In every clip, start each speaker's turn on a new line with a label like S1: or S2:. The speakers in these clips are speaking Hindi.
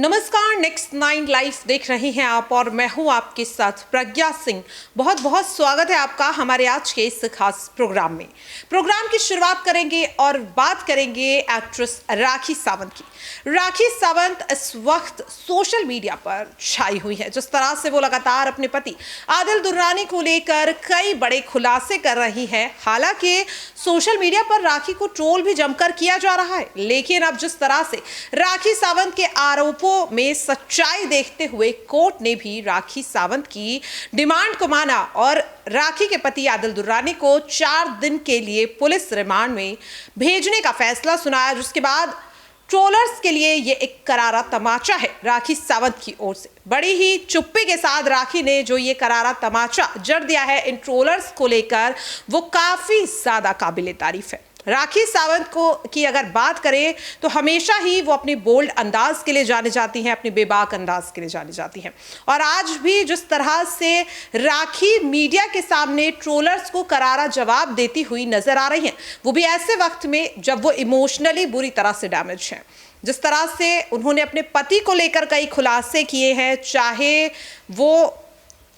S1: नमस्कार, नेक्स्ट 9 लाइव देख रहे हैं आप और मैं हूं आपके साथ प्रज्ञा सिंह। बहुत बहुत स्वागत है आपका हमारे आज के इस खास प्रोग्राम में। प्रोग्राम की शुरुआत करेंगे और बात करेंगे एक्ट्रेस राखी सावंत की। राखी सावंत इस वक्त सोशल मीडिया पर छाई हुई है। जिस तरह से वो लगातार अपने पति आदिल दुर्रानी को लेकर कई बड़े खुलासे कर रही हैं। हालांकि सोशल मीडिया पर राखी को ट्रोल भी जमकर किया जा रहा है, लेकिन अब जिस तरह से राखी सावंत के आरोपों में सच्चाई देखते हुए कोर्ट ने भी राखी सावंत की डिमांड को माना और राखी के पति आदिल दुर्रानी को 4 दिन के लिए पुलिस रिमांड में भेजने का फैसला सुनाया। जिसके बाद ट्रोलर्स के लिए ये एक करारा तमाचा है राखी सावंत की ओर से। बड़ी ही चुप्पी के साथ राखी ने जो ये करारा तमाचा जड़ दिया है इन ट्रोलर्स को लेकर, वो काफी ज्यादा काबिले तारीफ है। राखी सावंत को की अगर बात करें तो हमेशा ही वो अपने बोल्ड अंदाज के लिए जाने जाती हैं, अपने बेबाक अंदाज के लिए जानी जाती हैं। और आज भी जिस तरह से राखी मीडिया के सामने ट्रोलर्स को करारा जवाब देती हुई नजर आ रही हैं, वो भी ऐसे वक्त में जब वो इमोशनली बुरी तरह से डैमेज हैं। जिस तरह से उन्होंने अपने पति को लेकर कई खुलासे किए हैं, चाहे वो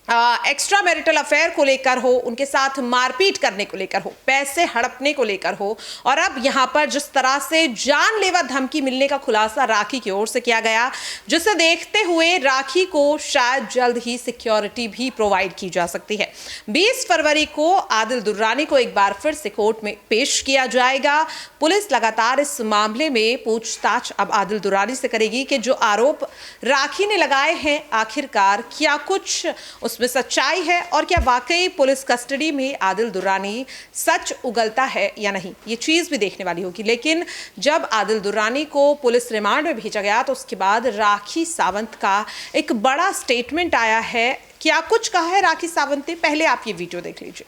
S1: एक्स्ट्रा मैरिटल अफेयर को लेकर हो, उनके साथ मारपीट करने को लेकर हो, पैसे हड़पने को लेकर हो, और अब यहाँ पर जिस तरह से जानलेवा धमकी मिलने का खुलासा राखी की ओर से किया गया, जिसे देखते हुए राखी को शायद जल्द ही सिक्योरिटी भी प्रोवाइड की जा सकती है। 20 फरवरी को आदिल दुर्रानी को एक बार फिर से कोर्ट में पेश किया जाएगा। पुलिस लगातार इस मामले में पूछताछ अब आदिल दुर्रानी से करेगी कि जो आरोप राखी ने लगाए हैं आखिरकार क्या कुछ उसमें सच्चाई है और क्या वाकई पुलिस कस्टडी में आदिल दुर्रानी सच उगलता है या नहीं। ये चीज भी देखने वाली होगी। लेकिन जब आदिल दुर्रानी को पुलिस रिमांड में भेजा गया तो उसके बाद राखी सावंत का एक बड़ा स्टेटमेंट आया है। क्या कुछ कहा है राखी सावंत ने, पहले आप ये वीडियो देख लीजिए।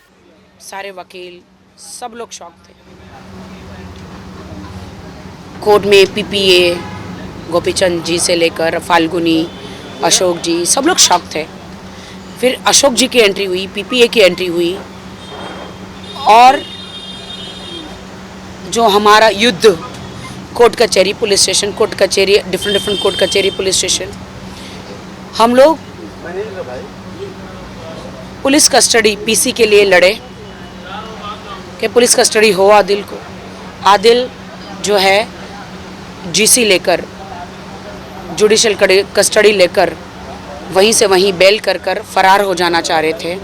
S2: सारे वकील सब लोग शॉक थे। कोर्ट में पीपीए गोपीचंद जी से लेकर फाल्गुनी, अशोक जी, सब लोग शॉक थे। फिर अशोक जी की एंट्री हुई, पीपीए की एंट्री हुई, और जो हमारा युद्ध कोर्ट कचहरी पुलिस स्टेशन, कोर्ट कचहरी, डिफरेंट कोर्ट कचहरी पुलिस स्टेशन, हम लोग पुलिस कस्टडी पीसी के लिए लड़े कि पुलिस कस्टडी हो आदिल को। आदिल जो है जीसी लेकर, जुडिशल कस्टडी लेकर वहीं से वहीं बेल कर फरार हो जाना चाह रहे थे।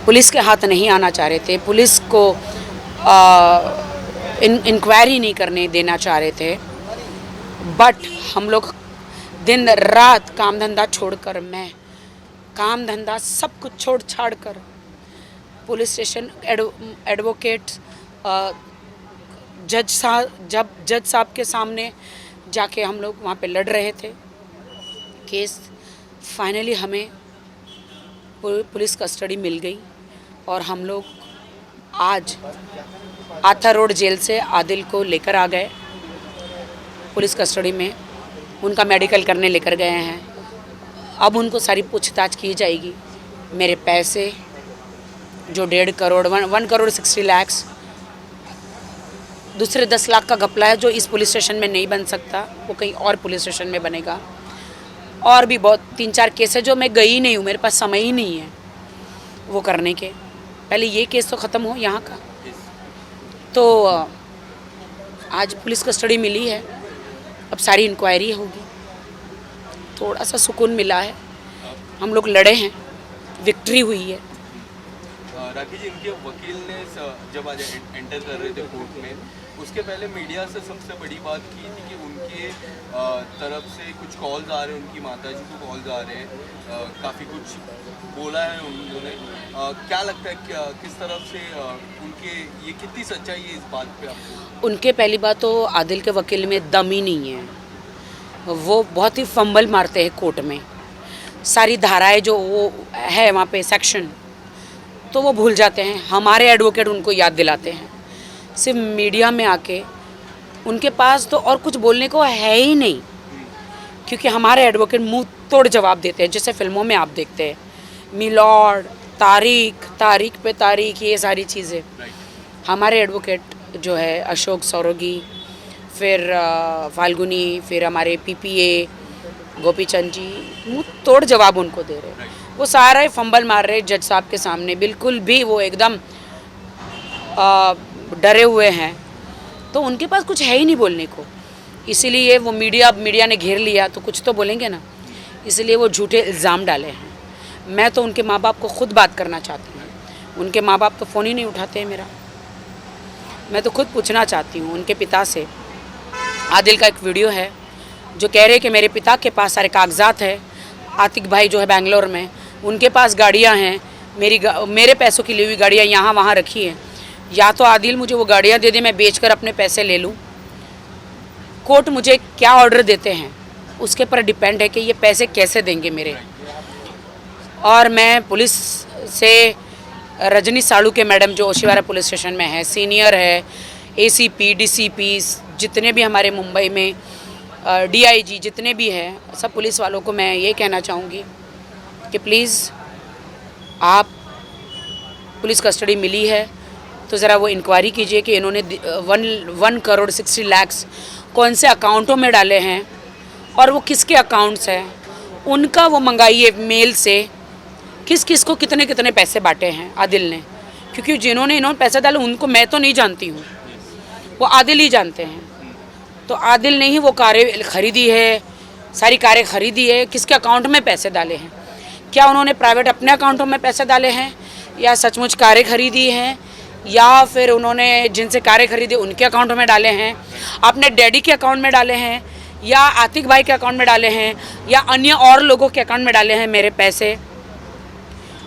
S2: पुलिस के हाथ नहीं आना चाह रहे थे, पुलिस को इंक्वायरी नहीं करने देना चाह रहे थे। बट हम लोग दिन रात काम धंधा छोड़कर, मैं काम धंधा सब कुछ छोड़ छाड़ कर पुलिस स्टेशन, एडवोकेट, जज साहब के सामने जाके हम लोग वहाँ पे लड़ रहे थे केस। फाइनली हमें पुलिस कस्टडी मिल गई और हम लोग आज आथा रोड जेल से आदिल को लेकर आ गए पुलिस कस्टडी में। उनका मेडिकल करने लेकर गए हैं। अब उनको सारी पूछताछ की जाएगी। मेरे पैसे जो 1.5 करोड़, 1 करोड़ 60 लाख, दूसरे 10 लाख का घपला है जो इस पुलिस स्टेशन में नहीं बन सकता, वो कहीं और पुलिस स्टेशन में बनेगा। और भी बहुत 3-4 केस है जो मैं गई नहीं हूँ, मेरे पास समय ही नहीं है वो करने के। पहले ये केस तो ख़त्म हो यहाँ का। तो आज पुलिस कस्टडी मिली है, अब सारी इंक्वायरी होगी। थोड़ा सा सुकून मिला है। हम लोग लड़े हैं, विक्ट्री हुई है।
S3: राखी जी, इनके वकील ने जब आज एंटर कर रहे थे कोर्ट में, उसके पहले मीडिया से सबसे बड़ी बात की थी कि उनके तरफ से कुछ कॉल्स आ रहे हैं, उनकी माता जी को कॉल्स आ रहे हैं, काफ़ी कुछ बोला है उन्होंने। क्या लगता है किस तरफ से उनके, ये कितनी सच्चाई है इस बात पे आपको? उनके
S2: पहली बात तो आदिल के वकील में दम ही नहीं है। वो बहुत ही फंबल मारते हैं कोर्ट में। सारी धाराएं जो वो है वहाँ पे सेक्शन, तो वो भूल जाते हैं। हमारे एडवोकेट उनको याद दिलाते हैं। सिर्फ मीडिया में आके उनके पास तो और कुछ बोलने को है ही नहीं, क्योंकि हमारे एडवोकेट मुंह तोड़ जवाब देते हैं। जैसे फिल्मों में आप देखते हैं, मिलॉर्ड, तारीख पे तारीख, ये सारी चीज़ें। हमारे एडवोकेट जो है अशोक सौरोगी, फिर फाल्गुनी, फिर हमारे पीपीए, गोपी चंद जी मुंह तोड़ जवाब उनको दे रहे हैं। वो सारे फंबल मार रहे जज साहब के सामने, बिल्कुल भी वो एकदम डरे हुए हैं। तो उनके पास कुछ है ही नहीं बोलने को, इसीलिए वो मीडिया ने घेर लिया तो कुछ तो बोलेंगे ना, इसलिए वो झूठे इल्ज़ाम डाले हैं। मैं तो उनके माँ बाप को खुद बात करना चाहती हूँ। उनके माँ बाप तो फ़ोन ही नहीं उठाते हैं मेरा। मैं तो खुद पूछना चाहती हूँ उनके पिता से। आदिल का एक वीडियो है जो कह रहे कि मेरे पिता के पास सारे कागजात है, आतिक भाई जो है बेंगलोर में, उनके पास गाड़ियाँ हैं, मेरे पैसों की ली हुई गाड़ियाँ यहाँ वहाँ रखी हैं। या तो आदिल मुझे वो गाड़ियाँ दे दे, मैं बेचकर अपने पैसे ले लूँ। कोर्ट मुझे क्या ऑर्डर देते हैं उसके पर डिपेंड है कि ये पैसे कैसे देंगे मेरे। और मैं पुलिस से रजनी साड़ू के मैडम जो ओशिवारा पुलिस स्टेशन में है, सीनियर है, ACP DCP जितने भी हमारे मुंबई में DIG जितने भी हैं, सब पुलिस वालों को मैं ये कहना चाहूँगी कि प्लीज़ आप पुलिस कस्टडी मिली है तो ज़रा वो इंक्वायरी कीजिए कि इन्होंने 1 करोड़ 60 लाख कौन से अकाउंटों में डाले हैं और वो किसके अकाउंट्स हैं, उनका वो मंगाइए मेल से किस किस को कितने कितने पैसे बांटे हैं आदिल ने। क्योंकि इन्होंने पैसे डाले उनको मैं तो नहीं जानती हूँ, वो आदिल ही जानते हैं। तो आदिल ने ही वो कारें खरीदी है, सारी कारें खरीदी है, किसके अकाउंट में पैसे डाले हैं, क्या उन्होंने प्राइवेट अपने अकाउंटों में पैसे डाले हैं या सचमुच कारें खरीदी हैं, या फिर उन्होंने जिनसे कारें खरीदी उनके अकाउंट में डाले हैं, अपने डैडी के अकाउंट में डाले हैं, या आतिक भाई के अकाउंट में डाले हैं, या अन्य और लोगों के अकाउंट में डाले हैं मेरे पैसे।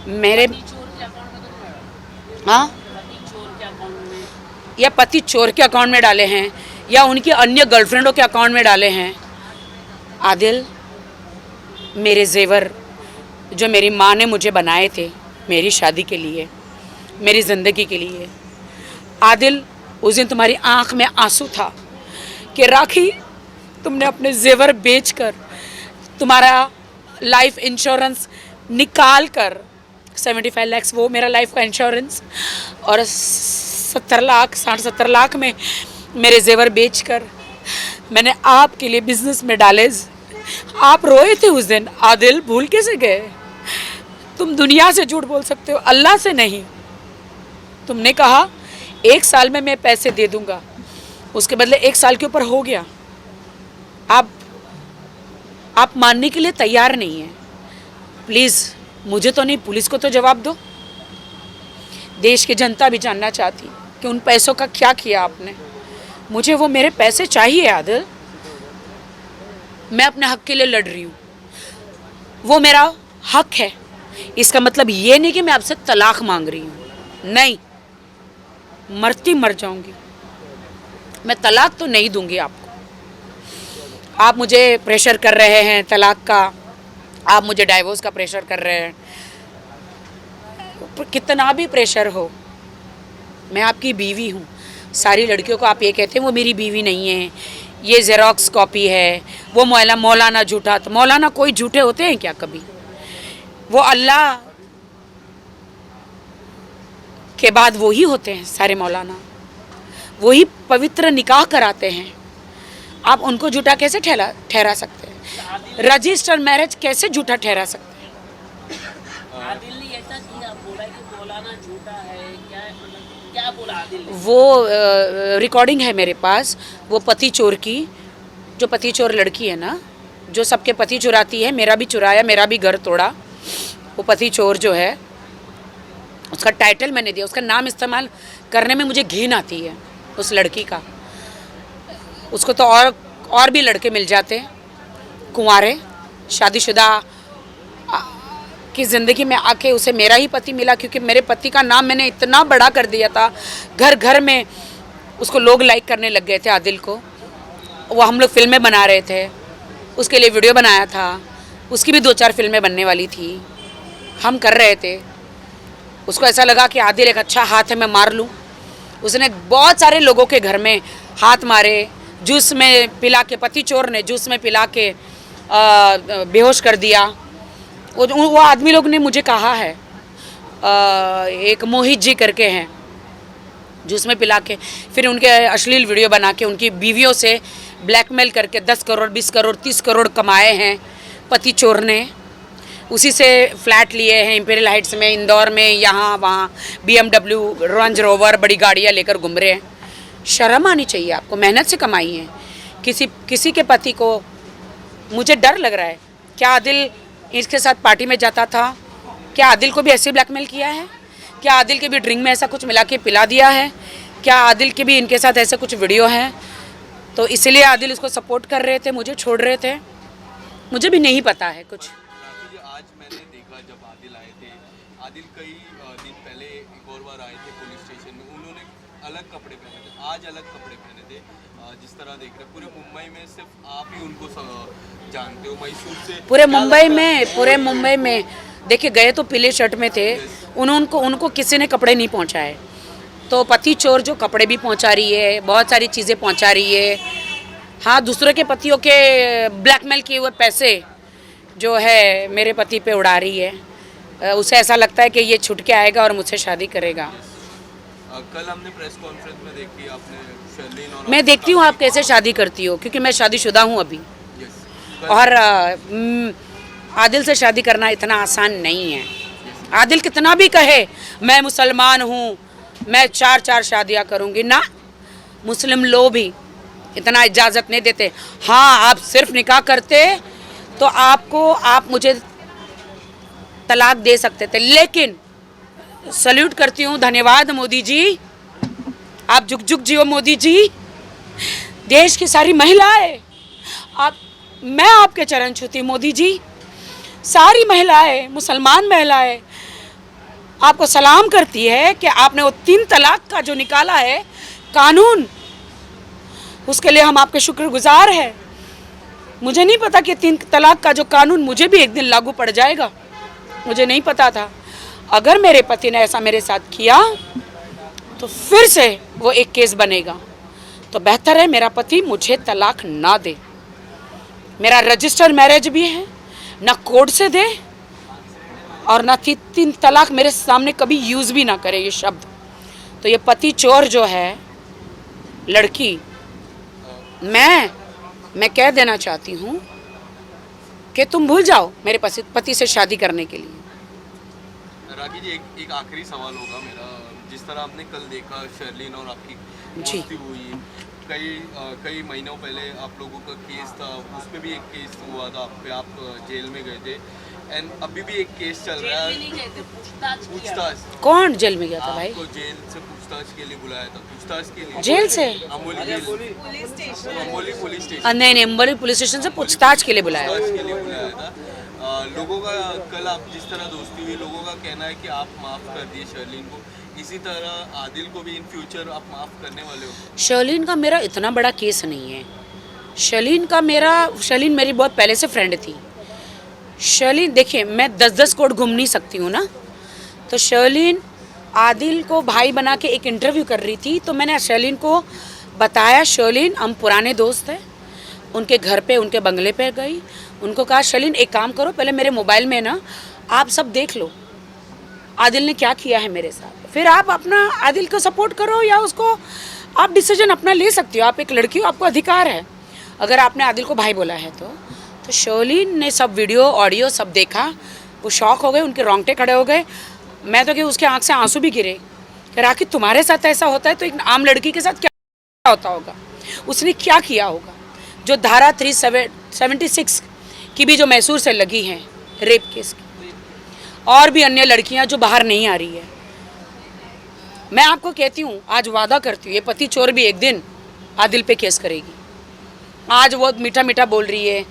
S2: मेरे हाँ, या पति चोर के अकाउंट में डाले हैं, या उनकी अन्य गर्लफ्रेंडों के अकाउंट में डाले हैं। आदिल, मेरे जेवर जो मेरी माँ ने मुझे बनाए थे मेरी शादी के लिए, मेरी ज़िंदगी के लिए, आदिल उस दिन तुम्हारी आँख में आंसू था कि राखी तुमने अपने जेवर बेचकर तुम्हारा लाइफ इंश्योरेंस निकाल कर 75 लाख वो मेरा लाइफ का इंश्योरेंस और 60 लाख में मेरे जेवर बेचकर मैंने आपके लिए बिजनेस में डाले। आप रोए थे उस दिन। आदिल, भूल कैसे गए? तुम दुनिया से झूठ बोल सकते हो, अल्लाह से नहीं। तुमने कहा 1 साल में मैं पैसे दे दूंगा, उसके बदले 1 साल के ऊपर हो गया। आप मानने के लिए तैयार नहीं हैं। प्लीज़ मुझे तो नहीं, पुलिस को तो जवाब दो। देश की जनता भी जानना चाहती कि उन पैसों का क्या किया आपने। मुझे वो मेरे पैसे चाहिए आदिल। मैं अपने हक के लिए लड़ रही हूँ, वो मेरा हक है। इसका मतलब ये नहीं कि मैं आपसे तलाक मांग रही हूँ, नहीं, मरती मर जाऊंगी, मैं तलाक तो नहीं दूंगी आपको। आप मुझे प्रेशर कर रहे हैं तलाक का, आप मुझे डाइवोर्स का प्रेशर कर रहे हैं। कितना भी प्रेशर हो, मैं आपकी बीवी हूँ। सारी लड़कियों को आप ये कहते हैं वो मेरी बीवी नहीं है, ये जेरोक्स कॉपी है, वो मौलाना झूठा। तो मौलाना कोई झूठे होते हैं क्या कभी? वो अल्लाह के बाद वो ही होते हैं सारे मौलाना, वही पवित्र निकाह कराते हैं। आप उनको झूठा कैसे ठहरा सकते हैं? रजिस्टर मैरिज कैसे झूठा ठहरा सकते हैं?
S4: आदिल ने ऐसा किया, बोला कि मौलाना झूठा है, क्या बोला आदिल ने?
S2: वो रिकॉर्डिंग है मेरे पास, वो पति चोर की, जो पति चोर लड़की है ना, जो सबके पति चुराती है, मेरा भी चुराया, मेरा भी घर तोड़ा। वो पति चोर जो है, उसका टाइटल मैंने दिया, उसका नाम इस्तेमाल करने में मुझे घिन आती है उस लड़की का। उसको तो और भी लड़के मिल जाते हैं, कुंवारे शादीशुदा की ज़िंदगी में आके उसे मेरा ही पति मिला, क्योंकि मेरे पति का नाम मैंने इतना बड़ा कर दिया था, घर घर में उसको लोग लाइक करने लग गए थे आदिल को। वो हम लोग फिल्में बना रहे थे, उसके लिए वीडियो बनाया था, उसकी भी 2-4 फिल्में बनने वाली थी, हम कर रहे थे। उसको ऐसा लगा कि आदिल एक अच्छा हाथ है, मैं मार लूँ। उसने बहुत सारे लोगों के घर में हाथ मारे, जूस में पिला के, पति चोर ने जूस में पिला के बेहोश कर दिया। वो आदमी लोग ने मुझे कहा है, एक मोहित जी करके हैं, जूस में पिला के फिर उनके अश्लील वीडियो बना के उनकी बीवियों से ब्लैकमेल करके 10 करोड़ 20 करोड़ 30 करोड़ कमाए हैं। पति चोर ने, उसी से फ्लैट लिए हैं इंपीरियल हाइट्स में, इंदौर में, यहाँ वहाँ BMW, रेंज रोवर, बड़ी गाड़ियाँ लेकर घूम रहे हैं। शर्म आनी चाहिए आपको, मेहनत से कमाई है। किसी के पति को, मुझे डर लग रहा है, क्या आदिल इसके साथ पार्टी में जाता था? क्या आदिल को भी ऐसे ब्लैकमेल किया है? क्या आदिल के भी ड्रिंक में ऐसा कुछ मिला के पिला दिया है? क्या आदिल के भी इनके साथ ऐसे कुछ वीडियो है? तो इसलिए आदिल इसको सपोर्ट कर रहे थे, मुझे छोड़ रहे थे, मुझे भी नहीं पता है कुछ।
S3: राखी जी, आज मैंने देखा जब आदिल आए थे, आदिल कई दिन पहले एक और बार आए थे पुलिस स्टेशन में, उन्होंने अलग कपड़े पहने थे, आज अलग कपड़े पहने थे। जिस तरह देख रहे पूरे मुंबई में सिर्फ आप ही उनको जानते हो, मैसूर से
S2: पूरे मुंबई में देखिए, गए तो पीले शर्ट में थे, उनको किसी ने कपड़े नहीं पहुंचाए। तो पति चोर जो कपड़े भी पहुंचा रही है, बहुत सारी चीज़ें पहुंचा रही है। हाँ, दूसरों के पतियों के ब्लैकमेल किए हुए पैसे जो है मेरे पति पे उड़ा रही है। उसे ऐसा लगता है कि ये छुट के आएगा और मुझसे शादी करेगा।
S3: कल हमने प्रेस कॉन्फ्रेंस में देखी आपने शर्लिन और
S2: मैं देखती हूँ आप कैसे शादी करती हो, क्योंकि मैं शादीशुदा हूँ अभी। और आदिल से शादी करना इतना आसान नहीं है। आदिल कितना भी कहे मैं मुसलमान हूँ, मैं 4 शादियाँ करूँगी, ना, मुस्लिम लोग भी इतना इजाज़त नहीं देते। हाँ, आप सिर्फ निकाह करते तो आप मुझे तलाक दे सकते थे, लेकिन सल्यूट करती हूँ, धन्यवाद मोदी जी, आप जुग जुग जियो मोदी जी। देश की सारी महिलाएं, मैं आपके चरण छूती हूँ मोदी जी। सारी महिलाएं, मुसलमान महिलाएं आपको सलाम करती है कि आपने वो 3 तलाक का जो निकाला है कानून, उसके लिए हम आपके शुक्रगुजार हैं। मुझे नहीं पता कि 3 तलाक का जो कानून मुझे भी एक दिन लागू पड़ जाएगा, मुझे नहीं पता था। अगर मेरे पति ने ऐसा मेरे साथ किया तो फिर से वो एक केस बनेगा। तो बेहतर है मेरा पति मुझे तलाक ना दे। मेरा रजिस्टर मैरिज भी है, ना कोर्ट से दे और ना 3 तलाक मेरे सामने कभी यूज़ भी ना करे ये शब्द। तो ये पति चोर जो है लड़की, मैं कह देना चाहती हूँ कि तुम भूल जाओ मेरे पति से शादी करने के लिए।
S3: राखी जी, एक आखिरी सवाल होगा मेरा। जिस तरह आपने कल देखा शर्लिन और आपकी दोस्ती हुई, कई महीनों पहले आप लोगों का केस था, उस पर भी एक केस हुआ था आप पे, आप जेल में गए थे, एंड अभी भी एक केस चल रहा है। पूछताछ
S2: कौन जेल में गया था भाई?
S3: आपको जेल से पूछताछ के लिए बुलाया था, पूछताछ के लिए
S2: जेल से?
S3: Amboli police station.
S2: नहीं, अम्बोली पुलिस स्टेशन से पूछताछ के लिए बुलाया
S3: था। लोगों का कल आप जिस तरह दोस्ती हुई, लोगों का कहना है कि आप माफ़ कर दिए शर्लिन को, इसी तरह आदिल को भी इन फ्यूचर आप माफ़ करने वाले हो?
S2: शर्लिन का मेरा इतना बड़ा केस नहीं है। शर्लिन मेरी बहुत पहले से फ्रेंड थी। शर्लिन, देखिए, मैं 10-10 कोर्ट घूम नहीं सकती हूँ ना। तो शर्लिन आदिल को भाई बना के एक इंटरव्यू कर रही थी, तो मैंने शर्लिन को बताया, शर्लिन हम पुराने दोस्त हैं। उनके घर पे, उनके बंगले पे गई, उनको कहा शर्लिन एक काम करो, पहले मेरे मोबाइल में ना आप सब देख लो आदिल ने क्या किया है मेरे साथ, फिर आप अपना आदिल को सपोर्ट करो या उसको आप डिसीजन अपना ले सकती हो। आप एक लड़की हो, आपको अधिकार है अगर आपने आदिल को भाई बोला है तो शर्लिन ने सब वीडियो ऑडियो सब देखा, वो शॉक हो गए, उनके रोंगटे खड़े हो गए। मैं तो कि उसके आँख से आंसू भी गिरे कि राखी तुम्हारे साथ ऐसा होता है तो एक आम लड़की के साथ क्या होता होगा, उसने क्या किया होगा। जो धारा 376 की भी जो मैसूर से लगी हैं रेप केस की, और भी अन्य लड़कियां जो बाहर नहीं आ रही है, मैं आपको कहती हूँ, आज वादा करती हूँ, ये पति चोर भी एक दिन आदिल पे केस करेगी। आज वो मीठा मीठा बोल रही है,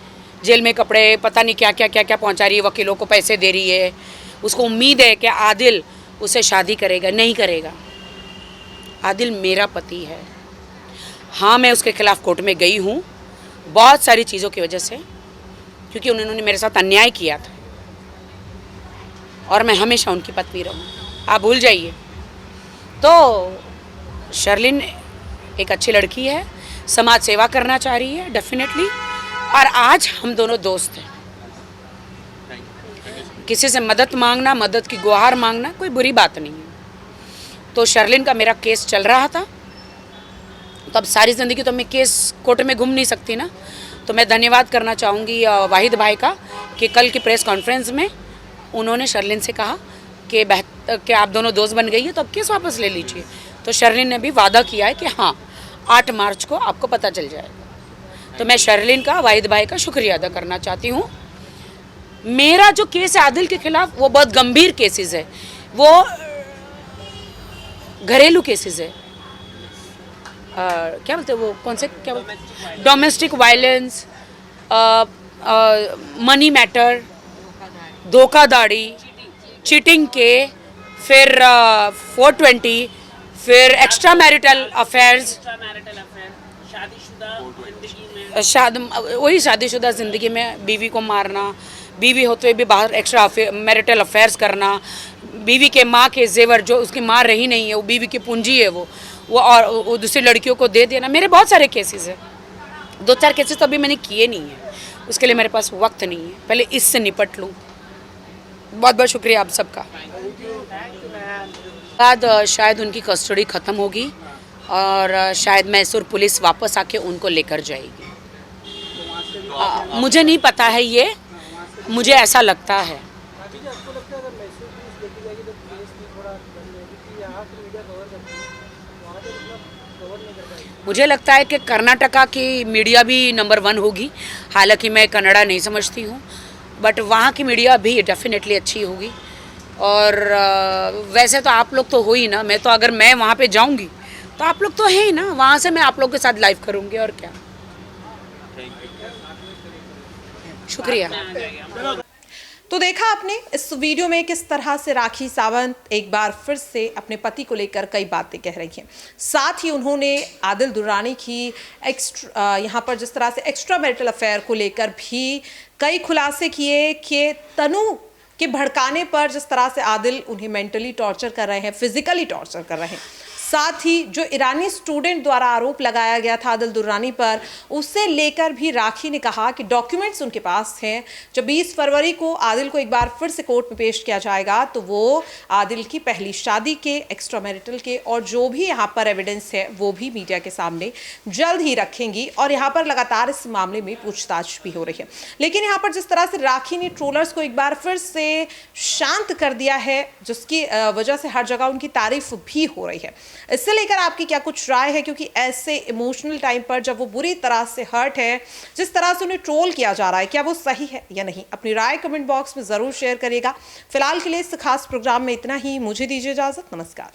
S2: जेल में कपड़े पता नहीं क्या क्या क्या क्या पहुँचा रही है, वकीलों को पैसे दे रही है, उसको उम्मीद है कि आदिल उससे शादी करेगा। नहीं करेगा। आदिल मेरा पति है। हाँ, मैं उसके खिलाफ़ कोर्ट में गई हूँ बहुत सारी चीज़ों की वजह से, क्योंकि उन्होंने मेरे साथ अन्याय किया था, और मैं हमेशा उनकी पत्नी रहूँ, आप भूल जाइए। तो शर्लिन एक अच्छी लड़की है, समाज सेवा करना चाह रही है डेफिनेटली, और आज हम दोनों दोस्त हैं। किसी से मदद मांगना, मदद की गुहार मांगना कोई बुरी बात नहीं है। तो शर्लिन का मेरा केस चल रहा था, तो अब सारी ज़िंदगी तो मैं केस कोर्ट में घूम नहीं सकती ना, तो मैं धन्यवाद करना चाहूँगी वाहिद भाई का कि कल की प्रेस कॉन्फ्रेंस में उन्होंने शर्लिन से कहा कि आप दोनों दोस्त बन गई है तो अब केस वापस ले लीजिए। तो शर्लिन ने भी वादा किया है कि हाँ 8 मार्च को आपको पता चल जाएगा। तो मैं शर्लिन का, वाहिद भाई का शुक्रिया अदा करना चाहती हूँ। मेरा जो केस है आदिल के खिलाफ वो बहुत गंभीर केसेस है, वो घरेलू केसेस है। क्या बोलते हैं वो, कौन से, क्या बोलते हैं, डोमेस्टिक वायलेंस, मनी मैटर, धोखाधड़ी, चीटिंग के, फिर 420, फिर एक्स्ट्रा मैरिटल अफेयर्स, वही शादीशुदा ज़िंदगी में बीवी को मारना, बीवी होते हुए भी बाहर एक्स्ट्रा मैरिटल अफेयर्स करना, बीवी के माँ के जेवर जो उसकी माँ रही नहीं है वो बीवी की पूंजी है वो और वो दूसरी लड़कियों को दे देना। मेरे बहुत सारे केसेस हैं, 2-4 केसेस तो अभी मैंने किए नहीं हैं, उसके लिए मेरे पास वक्त नहीं है, पहले इससे निपट लूँ। बहुत बहुत शुक्रिया आप सबका। बाद शायद उनकी कस्टडी ख़त्म होगी और शायद मैसूर पुलिस वापस आके उनको लेकर जाएगी। मुझे नहीं पता है ये, मुझे ऐसा लगता है। मुझे लगता है कि कर्नाटका की मीडिया भी नंबर 1 होगी, हालांकि मैं कन्नड़ा नहीं समझती हूँ, बट वहाँ की मीडिया भी डेफिनेटली अच्छी होगी। और वैसे तो आप लोग तो हो ही ना, मैं तो अगर मैं वहाँ पे जाऊँगी तो आप लोग तो हैं ही ना, वहाँ से मैं आप लोग के साथ लाइव करूँगी और क्या। शुक्रिया।
S1: तो देखा आपने इस वीडियो में किस तरह से राखी सावंत एक बार फिर से अपने पति को लेकर कई बातें कह रही हैं। साथ ही उन्होंने आदिल दुर्रानी की यहाँ पर जिस तरह से एक्स्ट्रा मैरिटल अफेयर को लेकर भी कई खुलासे किए कि तनु के भड़काने पर जिस तरह से आदिल उन्हें मेंटली टॉर्चर कर रहे हैं, फिजिकली टॉर्चर कर रहे हैं। साथ ही जो ईरानी स्टूडेंट द्वारा आरोप लगाया गया था आदिल दुर्रानी पर, उसे लेकर भी राखी ने कहा कि डॉक्यूमेंट्स उनके पास हैं। जब 20 फरवरी को आदिल को एक बार फिर से कोर्ट में पेश किया जाएगा तो वो आदिल की पहली शादी के, एक्स्ट्रा मैरिटल के और जो भी यहाँ पर एविडेंस है वो भी मीडिया के सामने जल्द ही रखेंगी और यहाँ पर लगातार इस मामले में पूछताछ भी हो रही है। लेकिन यहाँ पर जिस तरह से राखी ने ट्रोलर्स को एक बार फिर से शांत कर दिया है, जिसकी वजह से हर जगह उनकी तारीफ भी हो रही है। इससे लेकर आपकी क्या कुछ राय है? क्योंकि ऐसे इमोशनल टाइम पर जब वो बुरी तरह से हर्ट है, जिस तरह से उन्हें ट्रोल किया जा रहा है, क्या वो सही है या नहीं? अपनी राय कमेंट बॉक्स में जरूर शेयर करिएगा। फिलहाल के लिए इस खास प्रोग्राम में इतना ही। मुझे दीजिए इजाजत। नमस्कार।